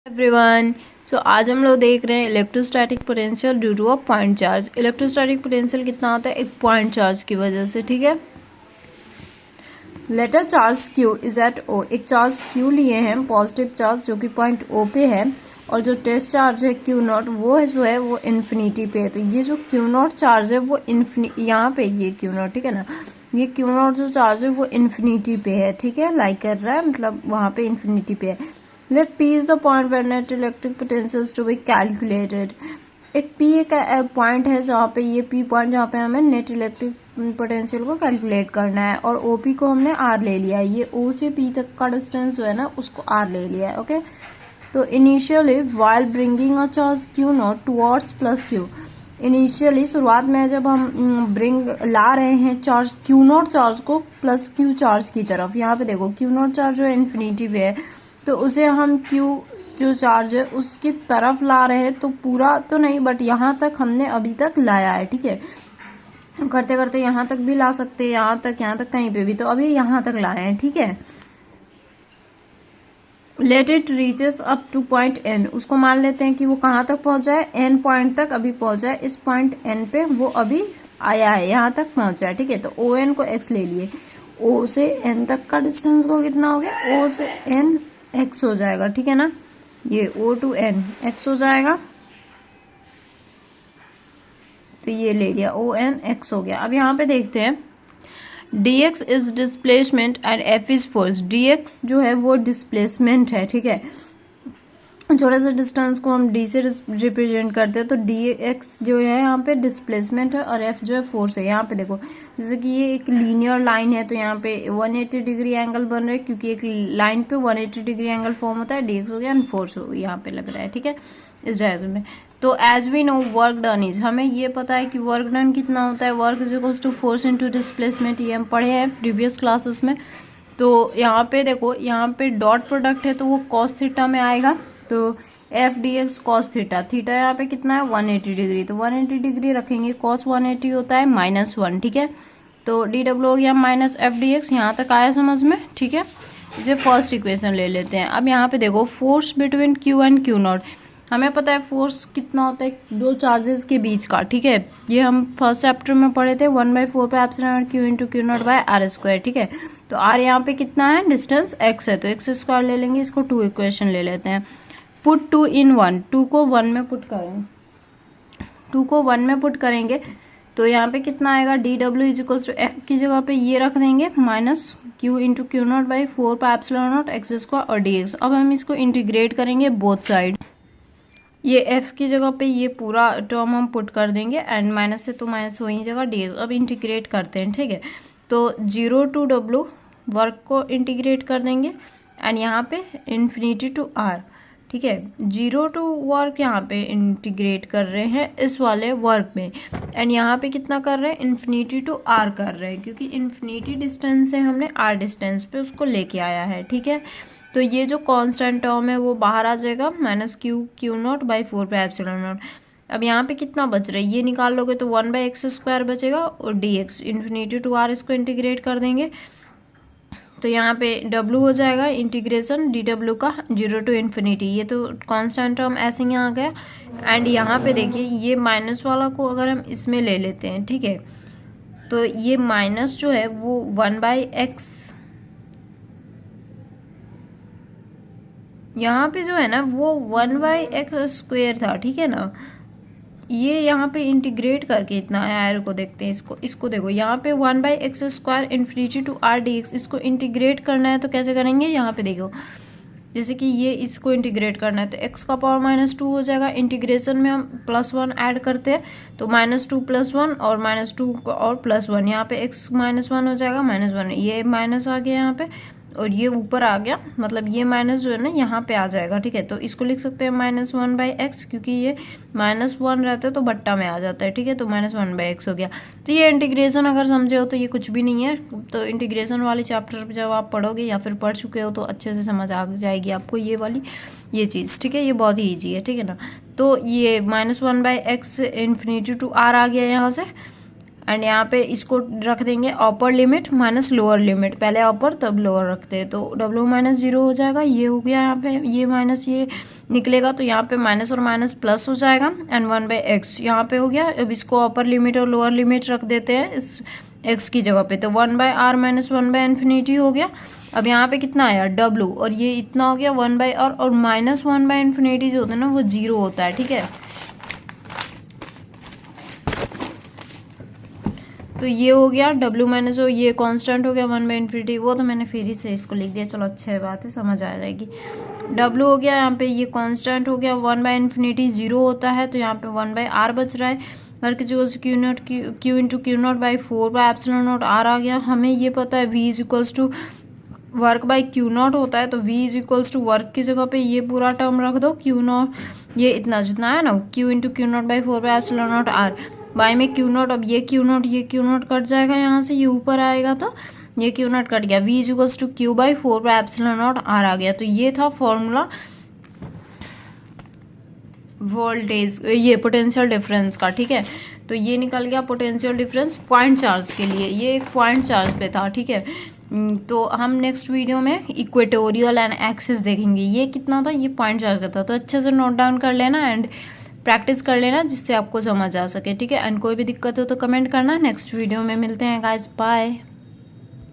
Everyone. आज हम लोग देख रहे हैं electrostatic potential due to a point charge. Electrostatic potential कितना होता है एक पॉइंट चार्ज की वजह से। ठीक है, let a charge Q is at O। एक चार्ज Q लिए हैं, पॉजिटिव चार्ज जो कि पॉइंट O पे है, और जो टेस्ट चार्ज है Q नॉट वो है जो है वो इन्फिनिटी पे है। तो ये जो Q नॉट चार्ज है वो यहाँ पे ये Q नॉट, ठीक है ना, ये Q नॉट जो चार्ज है वो इन्फिनिटी पे है। ठीक है, लाइक कर रहा है, मतलब वहां पे इन्फिनिटी पे है। Let P is the point where net electric potentials to be calculated. एक P एक पॉइंट है जहाँ पे ये P पॉइंट जहाँ पे हमें नेट इलेक्ट्रिक पोटेंशियल को कैलकुलेट करना है, और OP को हमने R ले लिया है। ये O से P तक का डिस्टेंस जो है ना उसको R ले लिया है। ओके, तो initially while bringing a charge Q not towards plus Q। Initially शुरुआत में जब हम ला रहे हैं चार्ज Q नॉट चार्ज को प्लस Q चार्ज की तरफ, यहाँ पे देखो Q नॉट चार्ज जो है इन्फिनिटी पे है, तो उसे हम Q जो चार्ज है उसकी तरफ ला रहे हैं। तो पूरा तो नहीं, बट यहाँ तक हमने अभी तक लाया है। ठीक है, करते करते यहाँ तक भी ला सकते हैं, यहाँ तक कहीं पे भी, तो अभी यहाँ तक लाए हैं। ठीक है, let it reaches up two point N। उसको मान लेते हैं कि वो कहाँ तक पहुंच जाए, N पॉइंट तक अभी पहुंच जाए। इस पॉइंट N पे वो अभी आया है, यहाँ तक पहुंच जाए। ठीक है, तो ON को X ले लिए, O से N तक का डिस्टेंस को कितना हो गया, O से N X हो जाएगा। ठीक है ना, ये O to N X हो जाएगा, तो ये ले लिया ON X हो गया। अब यहाँ पे देखते हैं dx is displacement and f is force. dx जो है वो डिस्प्लेसमेंट है। ठीक है, छोटे से डिस्टेंस को हम d से रिप्रेजेंट करते हैं, तो dx जो है यहाँ पे डिस्प्लेसमेंट है और f जो है फोर्स है। यहाँ पे देखो जैसे कि ये एक लीनियर लाइन है, तो यहाँ पे 180 डिग्री एंगल बन रहा है, क्योंकि एक लाइन पे 180 डिग्री एंगल फॉर्म होता है। dx हो गया एंड फोर्स हो यहाँ पे लग रहा है। ठीक है, इस डायग्राम में। तो as we know work done is, हमें ये पता है कि वर्क डन कितना होता है, work is equals to force into displacement. ये हम पढ़े हैं प्रीवियस क्लासेस में। तो यहाँ पे देखो, यहाँ पे डॉट प्रोडक्ट है तो वो कॉस थीटा में आएगा, तो F D x cos theta. Theta यहाँ पे कितना है 180 डिग्री, तो 180 डिग्री रखेंगे, कॉस 180 होता है -1। ठीक है, तो डी डब्ल्यू हो गया माइनस एफ डी एक्स। यहाँ तक आया समझ में। ठीक है, इसे फर्स्ट इक्वेशन ले लेते हैं। अब यहाँ पे देखो force between Q and Q not, हमें पता है फोर्स कितना होता है दो चार्जेस के बीच का। ठीक है, ये हम फर्स्ट चैप्टर में पढ़े थे, 1/4 पे epsilon Q into Q not by R square. ठीक है, तो R यहाँ पे कितना है, डिस्टेंस x है, तो x स्क्वायर ले लेंगे, इसको 2 इक्वेशन ले लेते हैं। पुट 2 in 1, 2 को 1 में पुट करेंगे, 2 को 1 में पुट करेंगे, तो यहाँ पे कितना आएगा, D W is equals to F की जगह पे ये रख देंगे minus Q into Q not by 4 पे एप्सिलॉन नॉट x स्क्वायर और dx। अब हम इसको इंटीग्रेट करेंगे बोथ साइड, ये f की जगह पे ये पूरा टर्म हम पुट कर देंगे, एंड माइनस से तो माइनस वही जगह dx। अब इंटीग्रेट करते हैं। ठीक है, तो 0 टू w वर्क को इंटीग्रेट कर देंगे, एंड यहाँ पे इन्फिनिटी टू r। ठीक है, 0 टू वर्क यहाँ पे इंटीग्रेट कर रहे हैं इस वाले वर्क में, एंड यहाँ पे कितना कर रहे हैं, इन्फिनिटी टू r कर रहे हैं, क्योंकि इन्फिनिटी डिस्टेंस से हमने r डिस्टेंस पे उसको लेके आया है। ठीक है, तो ये जो कांस्टेंट टर्म है वो बाहर आ जाएगा, -Q नॉट बाई 4 पे एप्सिलॉन नॉट। अब यहाँ पे कितना बच रहा है, ये निकाल लोगे तो 1/x स्क्वायर बचेगा, और dx इन्फिनिटी टू r इसको इंटीग्रेट कर देंगे, तो यहाँ पे w हो जाएगा इंटीग्रेशन dw का 0 टू इन्फिनिटी। ये तो कांस्टेंट टर्म ऐसे ही आ गया, एंड यहाँ पे देखिए ये माइनस वाला को अगर हम इसमें ले लेते हैं, ठीक है, तो ये माइनस जो है वो 1/x, यहाँ पे जो है ना वो 1/x स्क्वेयर था। ठीक है ना, ये यहाँ पे इंटीग्रेट करके इतना आया को देखते हैं, इसको देखो, यहाँ पे 1/x square infinity to r dx, इसको इंटीग्रेट करना है तो कैसे करेंगे, यहाँ पे देखो जैसे कि ये इसको इंटीग्रेट करना है तो x का पावर -2 हो जाएगा। इंटीग्रेशन में हम +1 ऐड करते हैं, तो -2 + 1 और -2 और +1, यहाँ पे x -1 हो जाएगा, -1 ये माइनस आ गया यहाँ पे, और ये ऊपर आ गया, मतलब ये माइनस जो है ना यहाँ पे आ जाएगा। ठीक है, तो इसको लिख सकते हैं -1/x, क्योंकि ये -1 रहता है तो बट्टा में आ जाता है। ठीक है, तो -1/x हो गया। तो ये इंटीग्रेशन अगर समझे हो तो ये कुछ भी नहीं है, तो इंटीग्रेशन वाले चैप्टर जब आप पढ़ोगे या फिर पढ़ चुके हो तो अच्छे से समझ आ जाएगी आपको ये चीज़। ठीक है, ये बहुत ही ईजी है। ठीक है ना, तो ये -1/x इन्फिनिटी टू r आ गया यहाँ से, एंड यहाँ पे इसको रख देंगे upper limit minus lower limit, पहले अपर तब लोअर रखते हैं, तो w -0 हो जाएगा, ये हो गया यहाँ पे, ये माइनस ये निकलेगा तो यहाँ पे माइनस और माइनस प्लस हो जाएगा एंड 1/x यहाँ पे हो गया। अब इसको अपर लिमिट और लोअर लिमिट रख देते हैं इस x की जगह पे, तो 1/r माइनस 1/infinity हो गया। अब यहाँ पे कितना आया w, और ये इतना हो गया 1/r, और माइनस 1/infinity जो होता है ना वो 0 होता है, ठीक है। तो ये हो गया w माइनस, जो ये कांस्टेंट हो गया 1/infinity, वो तो मैंने फिर ही से इसको लिख दिया, चलो अच्छी बात है, समझ आ जाएगी। w हो गया यहाँ पे, ये कांस्टेंट हो गया 1/infinity 0 होता है, तो यहाँ पे 1/r बच रहा है। वर्क जो Q into Q naught by 4/एप्सिलॉन नॉट r आ गया। हमें ये पता है v is equals to work by Q naught होता है, तो v is equals to work की जगह पे ये पूरा टर्म रख दो, क्यू नॉट ये इतना जितना है ना, Q into Q naught by 4/एप्सिलॉन नॉट r, बाई में क्यू नॉट, अब ये क्यू नॉट कट जाएगा यहाँ से, ये ऊपर आएगा तो ये क्यू नॉट कट गया, v is equals to Q by 4/एप्सिलॉन नॉट r आ गया। तो ये था फॉर्मूला वोल्टेज, ये पोटेंशियल डिफरेंस का, ठीक है। तो ये निकल गया पोटेंशियल डिफरेंस पॉइंट चार्ज के लिए, ये एक पॉइंट चार्ज पे था, ठीक है। तो हम नेक्स्ट वीडियो में इक्वेटोरियल एंड एक्सिस देखेंगे। ये कितना था, ये पॉइंट चार्ज का था, तो अच्छे से नोट डाउन कर लेना एंड प्रैक्टिस कर लेना जिससे आपको समझ आ सके, ठीक है। एंड कोई भी दिक्कत हो तो कमेंट करना। नेक्स्ट वीडियो में मिलते हैं गाइस, बाय।